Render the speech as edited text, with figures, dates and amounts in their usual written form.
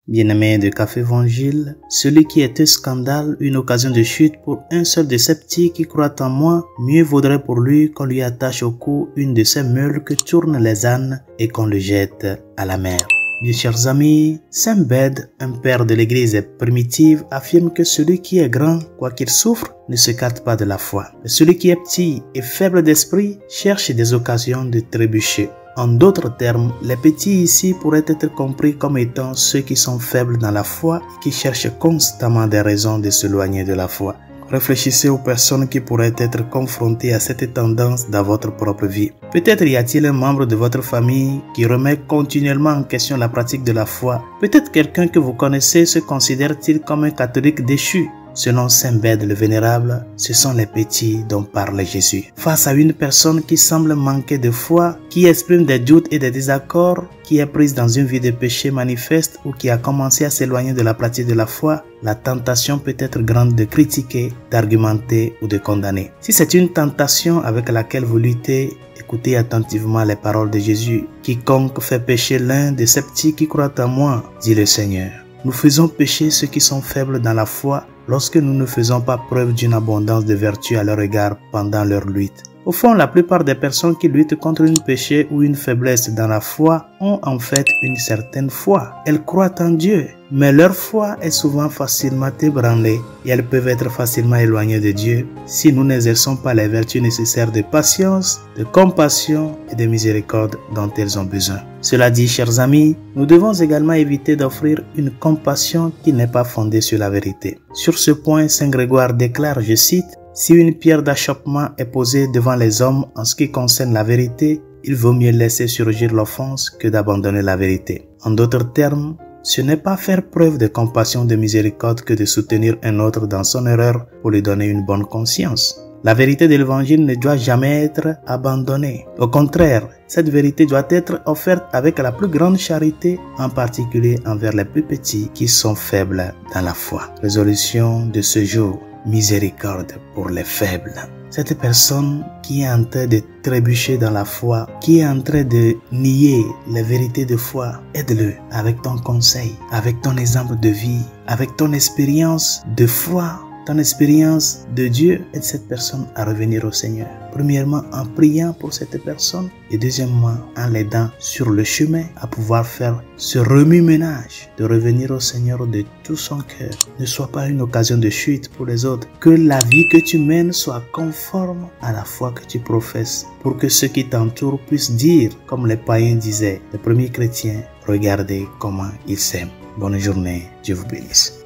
Bien-aimé de Café Évangile, celui qui est un scandale, une occasion de chute pour un seul de ces petits qui croient en moi, mieux vaudrait pour lui qu'on lui attache au cou une de ces meules que tournent les ânes et qu'on le jette à la mer. Bien chers amis, Saint Bède, un père de l'église primitive, affirme que celui qui est grand, quoi qu'il souffre, ne se carte pas de la foi. Mais celui qui est petit et faible d'esprit cherche des occasions de trébucher. En d'autres termes, les petits ici pourraient être compris comme étant ceux qui sont faibles dans la foi et qui cherchent constamment des raisons de s'éloigner de la foi. Réfléchissez aux personnes qui pourraient être confrontées à cette tendance dans votre propre vie. Peut-être y a-t-il un membre de votre famille qui remet continuellement en question la pratique de la foi. Peut-être quelqu'un que vous connaissez se considère-t-il comme un catholique déchu. Selon Saint Bède le Vénérable, ce sont les petits dont parle Jésus. Face à une personne qui semble manquer de foi, qui exprime des doutes et des désaccords, qui est prise dans une vie de péché manifeste ou qui a commencé à s'éloigner de la pratique de la foi, la tentation peut être grande de critiquer, d'argumenter ou de condamner. Si c'est une tentation avec laquelle vous luttez, écoutez attentivement les paroles de Jésus. « Quiconque fait pécher l'un de ces petits qui croient en moi, dit le Seigneur. » Nous faisons pécher ceux qui sont faibles dans la foi lorsque nous ne faisons pas preuve d'une abondance de vertu à leur égard pendant leur lutte. Au fond, la plupart des personnes qui luttent contre un péché ou une faiblesse dans la foi ont en fait une certaine foi. Elles croient en Dieu, mais leur foi est souvent facilement ébranlée et elles peuvent être facilement éloignées de Dieu si nous n'exerçons pas les vertus nécessaires de patience, de compassion et de miséricorde dont elles ont besoin. Cela dit, chers amis, nous devons également éviter d'offrir une compassion qui n'est pas fondée sur la vérité. Sur ce point, Saint Grégoire déclare, je cite, « Si une pierre d'achoppement est posée devant les hommes en ce qui concerne la vérité, il vaut mieux laisser surgir l'offense que d'abandonner la vérité. » En d'autres termes, ce n'est pas faire preuve de compassion, de miséricorde que de soutenir un autre dans son erreur pour lui donner une bonne conscience. La vérité de l'évangile ne doit jamais être abandonnée. Au contraire, cette vérité doit être offerte avec la plus grande charité, en particulier envers les plus petits qui sont faibles dans la foi. Résolution de ce jour, miséricorde pour les faibles. Cette personne qui est en train de trébucher dans la foi, qui est en train de nier les vérités de foi, aide-le avec ton conseil, avec ton exemple de vie, avec ton expérience de foi. Ton expérience de Dieu aide cette personne à revenir au Seigneur. Premièrement, en priant pour cette personne et deuxièmement, en l'aidant sur le chemin à pouvoir faire ce remue-ménage, de revenir au Seigneur de tout son cœur. Ne sois pas une occasion de chute pour les autres. Que la vie que tu mènes soit conforme à la foi que tu professes pour que ceux qui t'entourent puissent dire, comme les païens disaient, les premiers chrétiens, regardez comment ils s'aiment. Bonne journée, Dieu vous bénisse.